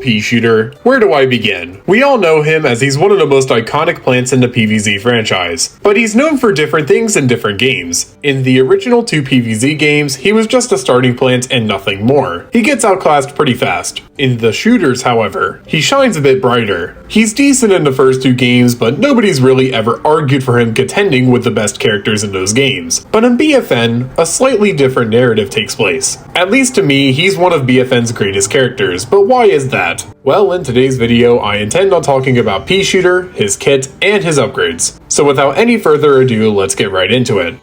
Peashooter. Where do I begin? We all know him as he's one of the most iconic plants in the PVZ franchise, but he's known for different things in different games. In the original 2 PVZ games, he was just a starting plant and nothing more. He gets outclassed pretty fast. In the shooters, however, he shines a bit brighter. He's decent in the first 2 games, but nobody's really ever argued for him contending with the best characters in those games. But in BFN, a slightly different narrative takes place. At least to me, he's one of BFN's greatest characters, but why is that? Well, in today's video, I intend on talking about Peashooter, his kit, and his upgrades. So without any further ado, let's get right into it.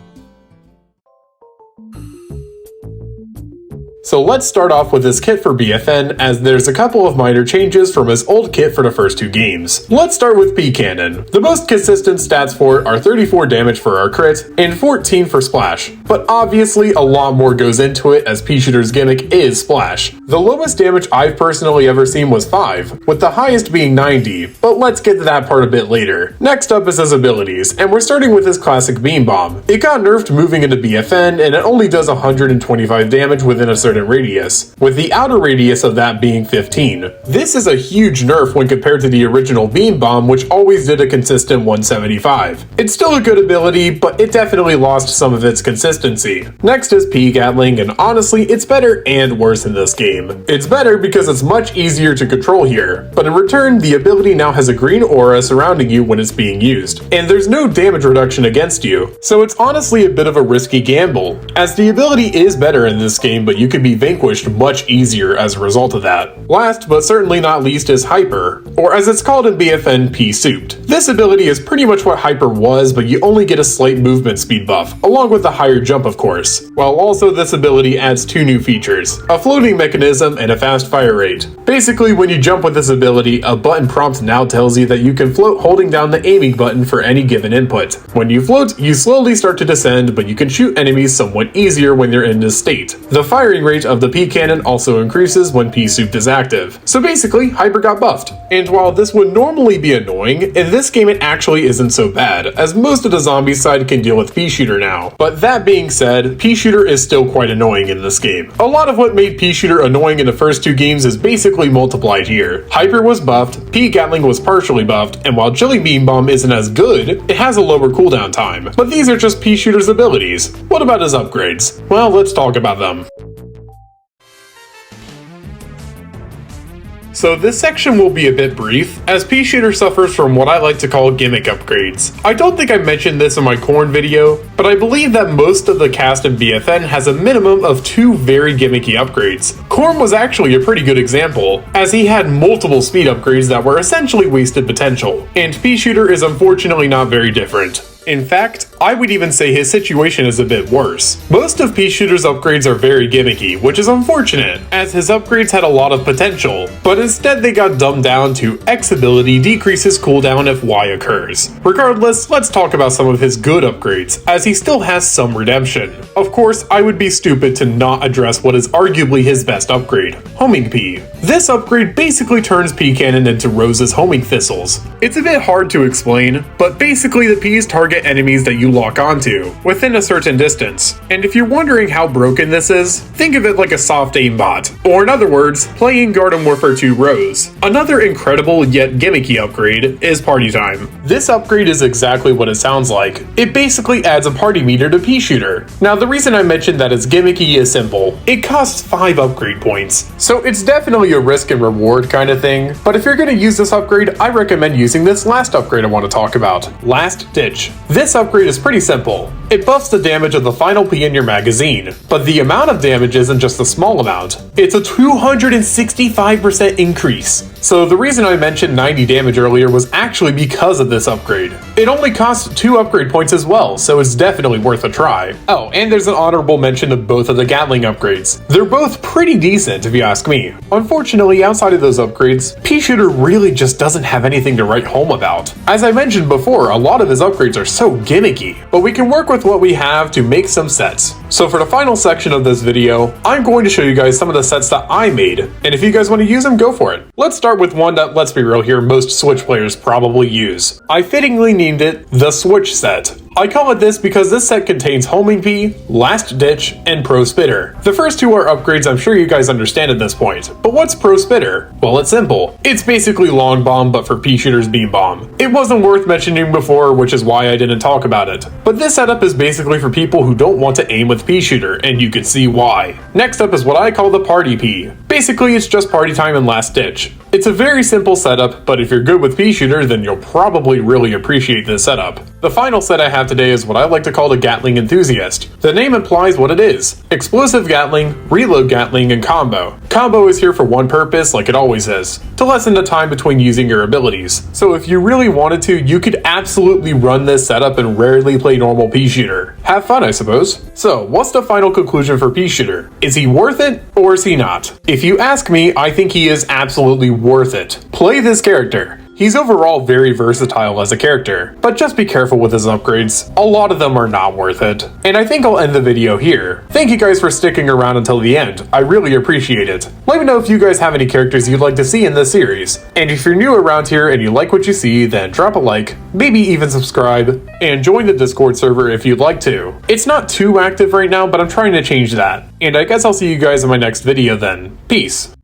So let's start off with his kit for BFN, as there's a couple of minor changes from his old kit for the first 2 games. Let's start with P Cannon. The most consistent stats for it are 34 damage for our crit, and 14 for splash. But obviously a lot more goes into it, as Peashooter's gimmick is splash. The lowest damage I've personally ever seen was 5, with the highest being 90, but let's get to that part a bit later. Next up is his abilities, and we're starting with his classic Beam Bomb. It got nerfed moving into BFN, and it only does 125 damage within a certain radius, with the outer radius of that being 15. This is a huge nerf when compared to the original Beam Bomb, which always did a consistent 175. It's still a good ability, but it definitely lost some of its consistency. Next is P Gatling, and honestly, it's better and worse in this game. It's better because it's much easier to control here, but in return, the ability now has a green aura surrounding you when it's being used, and there's no damage reduction against you, so it's honestly a bit of a risky gamble, as the ability is better in this game, but you can be vanquished much easier as a result of that. Last but certainly not least is Hyper, or as it's called in BFN, Peashooter. This ability is pretty much what Hyper was, but you only get a slight movement speed buff, along with a higher jump of course. While also this ability adds 2 new features, a floating mechanism and a fast fire rate. Basically when you jump with this ability, a button prompt now tells you that you can float holding down the aiming button for any given input. When you float, you slowly start to descend, but you can shoot enemies somewhat easier when they're in this state. The firing rate of the P Cannon also increases when Peashooter is active. So basically, Hyper got buffed. And while this would normally be annoying, in this game it actually isn't so bad, as most of the zombie side can deal with Peashooter now. But that being said, Peashooter is still quite annoying in this game. A lot of what made Peashooter annoying in the first 2 games is basically multiplied here. Hyper was buffed, P Gatling was partially buffed, and while Chili Beam Bomb isn't as good, it has a lower cooldown time. But these are just Peashooter's abilities. What about his upgrades? Well, let's talk about them. So this section will be a bit brief, as Peashooter suffers from what I like to call gimmick upgrades. I don't think I mentioned this in my Corn video, but I believe that most of the cast in BFN has a minimum of 2 very gimmicky upgrades. Corn was actually a pretty good example, as he had multiple speed upgrades that were essentially wasted potential, and Peashooter is unfortunately not very different. In fact, I would even say his situation is a bit worse. Most of Peashooter's upgrades are very gimmicky, which is unfortunate, as his upgrades had a lot of potential, but instead they got dumbed down to X ability decreases cooldown if Y occurs. Regardless, let's talk about some of his good upgrades, as he still has some redemption. Of course, I would be stupid to not address what is arguably his best upgrade, Homing P. This upgrade basically turns P Cannon into Rose's homing thistles. It's a bit hard to explain, but basically the P's target enemies that you lock onto within a certain distance. And if you're wondering how broken this is, think of it like a soft aimbot, or in other words, playing Garden Warfare 2 Rose. Another incredible yet gimmicky upgrade is Party Time. This upgrade is exactly what it sounds like. It basically adds a party meter to Peashooter. Now the reason I mentioned that it's gimmicky is simple. It costs 5 upgrade points, so it's definitely a risk and reward kind of thing, but if you're going to use this upgrade, I recommend using this last upgrade I want to talk about, Last Ditch. This upgrade is pretty simple. It buffs the damage of the final P in your magazine, but the amount of damage isn't just a small amount. It's a 265% increase. So the reason I mentioned 90 damage earlier was actually because of this upgrade. It only costs 2 upgrade points as well, so it's definitely worth a try. Oh, and there's an honorable mention of both of the Gatling upgrades. They're both pretty decent if you ask me. Unfortunately, outside of those upgrades, Peashooter really just doesn't have anything to write home about. As I mentioned before, a lot of his upgrades are so gimmicky, but we can work with what we have to make some sets. So for the final section of this video, I'm going to show you guys some of the sets that I made, and if you guys want to use them, go for it. Let's start with one that, let's be real here, most Switch players probably use. I fittingly named it the Switch set. I call it this because this set contains Homing Pea, Last Ditch, and Pro Spitter. The first two are upgrades I'm sure you guys understand at this point, but what's Pro Spitter? Well, it's simple. It's basically Long Bomb but for Peashooter's Beam Bomb. It wasn't worth mentioning before, which is why I didn't talk about it. But this setup is basically for people who don't want to aim with Peashooter, and you can see why. Next up is what I call the Party Pea. Basically, it's just Party Time and Last Ditch. It's a very simple setup, but if you're good with Peashooter, then you'll probably really appreciate this setup. The final set I have today is what I like to call the Gatling Enthusiast. The name implies what it is. Explosive Gatling, Reload Gatling, and Combo. Combo is here for one purpose, like it always is, to lessen the time between using your abilities. So if you really wanted to, you could absolutely run this setup and rarely play normal Peashooter. Have fun, I suppose. So, what's the final conclusion for Peashooter? Is he worth it, or is he not? If you ask me, I think he is absolutely worth it. Play this character. He's overall very versatile as a character, but just be careful with his upgrades. A lot of them are not worth it. And I think I'll end the video here. Thank you guys for sticking around until the end. I really appreciate it. Let me know if you guys have any characters you'd like to see in this series. And if you're new around here and you like what you see, then drop a like, maybe even subscribe, and join the Discord server if you'd like to. It's not too active right now, but I'm trying to change that. And I guess I'll see you guys in my next video then. Peace.